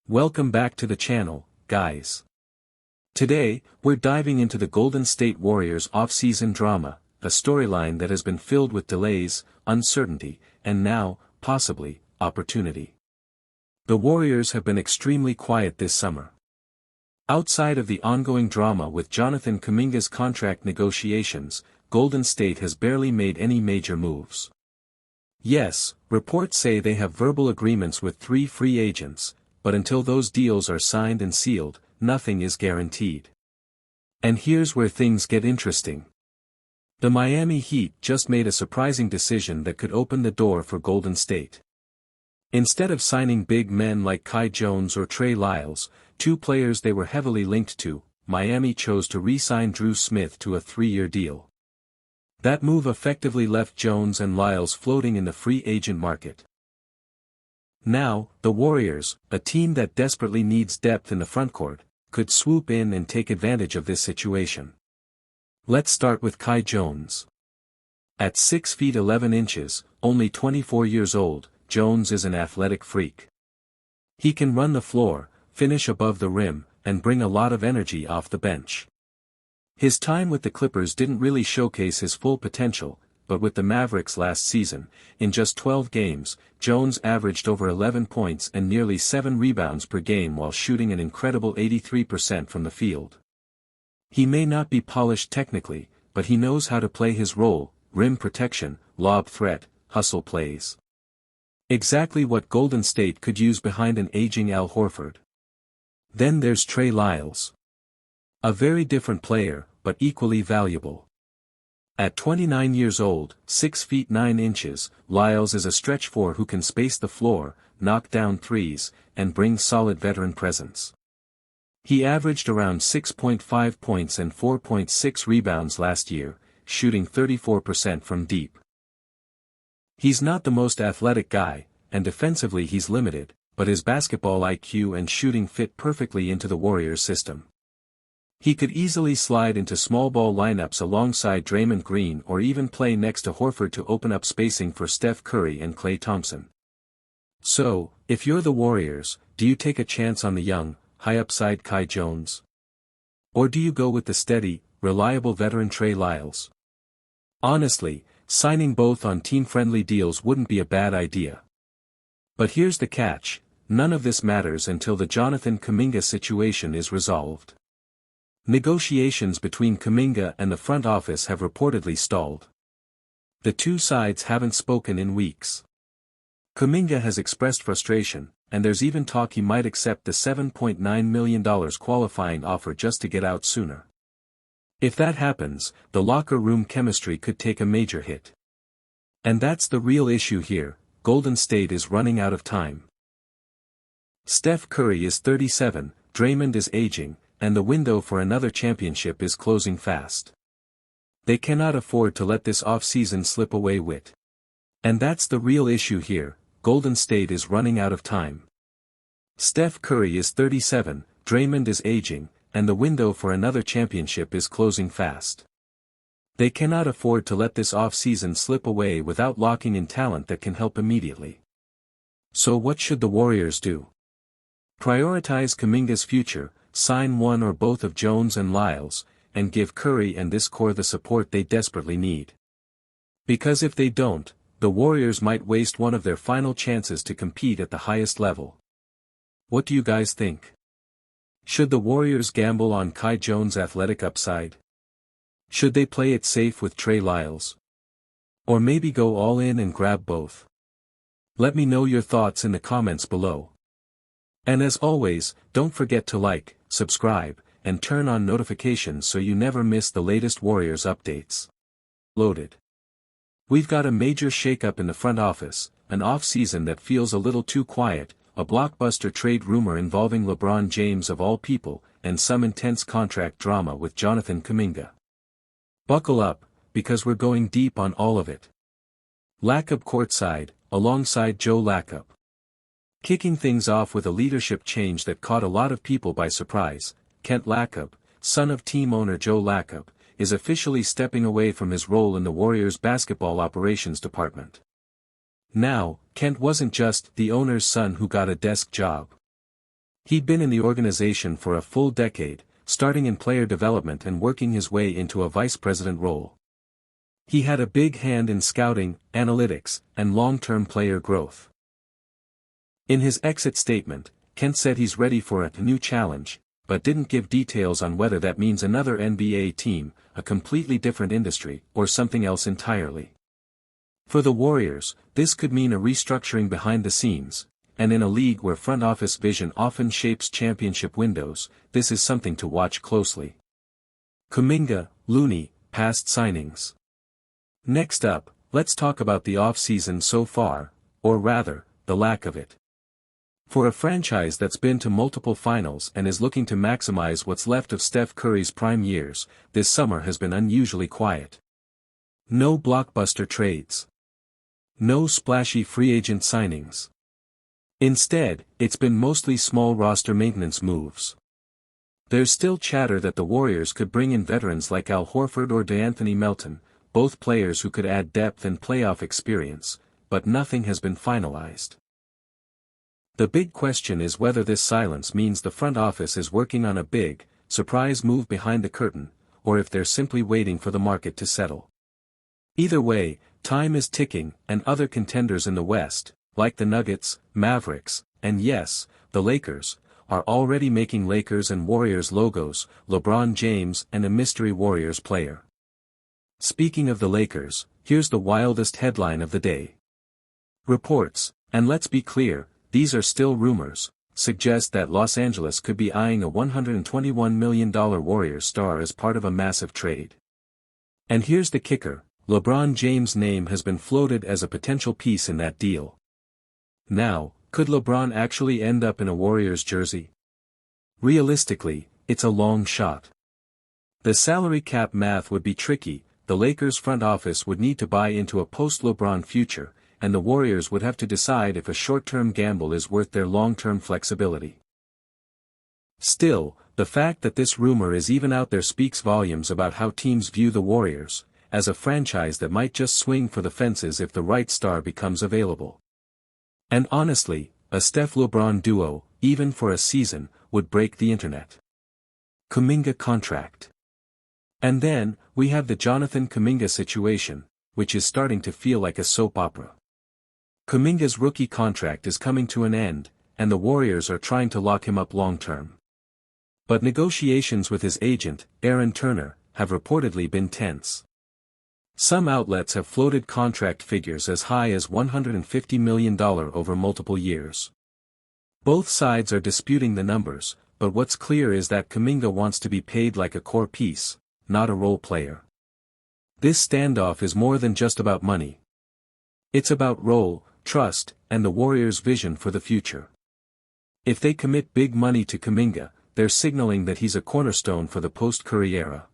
Welcome back to the channel, guys. Today, we're diving into the Golden State Warriors off-season drama, a storyline that has been filled with delays, uncertainty, and now, possibly, opportunity. The Warriors have been extremely quiet this summer. Outside of the ongoing drama with Jonathan Kuminga's contract negotiations, Golden State has barely made any major moves. Yes, reports say they have verbal agreements with 3 free agents, but until those deals are signed and sealed, nothing is guaranteed. And here's where things get interesting. The Miami Heat just made a surprising decision that could open the door for Golden State. Instead of signing big men like Kai Jones or Trey Lyles, 2 players they were heavily linked to, Miami chose to re-sign Drew Smith to a 3-year deal. That move effectively left Jones and Lyles floating in the free agent market. Now, the Warriors, a team that desperately needs depth in the frontcourt, could swoop in and take advantage of this situation. Let's start with Kai Jones. At 6 feet 11 inches, only 24 years old, Jones is an athletic freak. He can run the floor, finish above the rim, and bring a lot of energy off the bench. His time with the Clippers didn't really showcase his full potential, but with the Mavericks last season, in just 12 games, Jones averaged over 11 points and nearly 7 rebounds per game while shooting an incredible 83% from the field. He may not be polished technically, but he knows how to play his role: rim protection, lob threat, hustle plays. Exactly what Golden State could use behind an aging Al Horford. Then there's Trey Lyles. A very different player, but equally valuable. At 29 years old, 6 feet 9 inches, Lyles is a stretch 4 who can space the floor, knock down threes, and bring solid veteran presence. He averaged around 6.5 points and 4.6 rebounds last year, shooting 34% from deep. He's not the most athletic guy, and defensively he's limited, but his basketball IQ and shooting fit perfectly into the Warriors system. He could easily slide into small ball lineups alongside Draymond Green or even play next to Horford to open up spacing for Steph Curry and Klay Thompson. So, if you're the Warriors, do you take a chance on the young, high-upside Kai Jones? Or do you go with the steady, reliable veteran Trey Lyles? Honestly, signing both on team-friendly deals wouldn't be a bad idea. But here's the catch: none of this matters until the Jonathan Kuminga situation is resolved. Negotiations between Kuminga and the front office have reportedly stalled. The two sides haven't spoken in weeks. Kuminga has expressed frustration, and there's even talk he might accept the $7.9 million qualifying offer just to get out sooner. If that happens, the locker room chemistry could take a major hit. And that's the real issue here: Golden State is running out of time. Steph Curry is 37, Draymond is aging, and the window for another championship is closing fast. They cannot afford to let this off-season slip away with. And that's the real issue here: Golden State is running out of time. Steph Curry is 37, Draymond is aging, and the window for another championship is closing fast. They cannot afford to let this off-season slip away without locking in talent that can help immediately. So what should the Warriors do? Prioritize Kuminga's future, sign one or both of Jones and Lyles, and give Curry and this core the support they desperately need. Because if they don't, the Warriors might waste one of their final chances to compete at the highest level. What do you guys think? Should the Warriors gamble on Kai Jones' athletic upside? Should they play it safe with Trey Lyles? Or maybe go all in and grab both? Let me know your thoughts in the comments below. And as always, don't forget to like, subscribe, and turn on notifications so you never miss the latest Warriors updates. Loaded. We've got a major shakeup in the front office, an off-season that feels a little too quiet, a blockbuster trade rumor involving LeBron James of all people, and some intense contract drama with Jonathan Kuminga. Buckle up, because we're going deep on all of it. Lacob courtside, alongside Joe Lacob. Kicking things off with a leadership change that caught a lot of people by surprise, Kent Lacob, son of team owner Joe Lacob, is officially stepping away from his role in the Warriors' basketball operations department. Now, Kent wasn't just the owner's son who got a desk job. He'd been in the organization for a full decade, starting in player development and working his way into a vice president role. He had a big hand in scouting, analytics, and long-term player growth. In his exit statement, Kent said he's ready for a new challenge, but didn't give details on whether that means another NBA team, a completely different industry, or something else entirely. For the Warriors, this could mean a restructuring behind the scenes, and in a league where front office vision often shapes championship windows, this is something to watch closely. Kuminga, Looney, past signings. Next up, let's talk about the off-season so far, or rather, the lack of it. For a franchise that's been to multiple finals and is looking to maximize what's left of Steph Curry's prime years, this summer has been unusually quiet. No blockbuster trades. No splashy free agent signings. Instead, it's been mostly small roster maintenance moves. There's still chatter that the Warriors could bring in veterans like Al Horford or DeAnthony Melton, both players who could add depth and playoff experience, but nothing has been finalized. The big question is whether this silence means the front office is working on a big, surprise move behind the curtain, or if they're simply waiting for the market to settle. Either way, time is ticking, and other contenders in the West, like the Nuggets, Mavericks, and yes, the Lakers, are already making Lakers and Warriors logos, LeBron James and a mystery Warriors player. Speaking of the Lakers, here's the wildest headline of the day. Reports, and let's be clear, these are still rumors, suggest that Los Angeles could be eyeing a $121 million Warriors star as part of a massive trade. And here's the kicker, LeBron James' name has been floated as a potential piece in that deal. Now, could LeBron actually end up in a Warriors jersey? Realistically, it's a long shot. The salary cap math would be tricky, the Lakers front office would need to buy into a post-LeBron future, and the Warriors would have to decide if a short-term gamble is worth their long-term flexibility. Still, the fact that this rumor is even out there speaks volumes about how teams view the Warriors, as a franchise that might just swing for the fences if the right star becomes available. And honestly, a Steph-LeBron duo, even for a season, would break the internet. Kuminga contract. And then, we have the Jonathan Kuminga situation, which is starting to feel like a soap opera. Kuminga's rookie contract is coming to an end, and the Warriors are trying to lock him up long-term. But negotiations with his agent, Aaron Turner, have reportedly been tense. Some outlets have floated contract figures as high as $150 million over multiple years. Both sides are disputing the numbers, but what's clear is that Kuminga wants to be paid like a core piece, not a role player. This standoff is more than just about money. It's about role, trust, and the Warriors' vision for the future. If they commit big money to Kuminga, they're signaling that he's a cornerstone for the post-Curry era.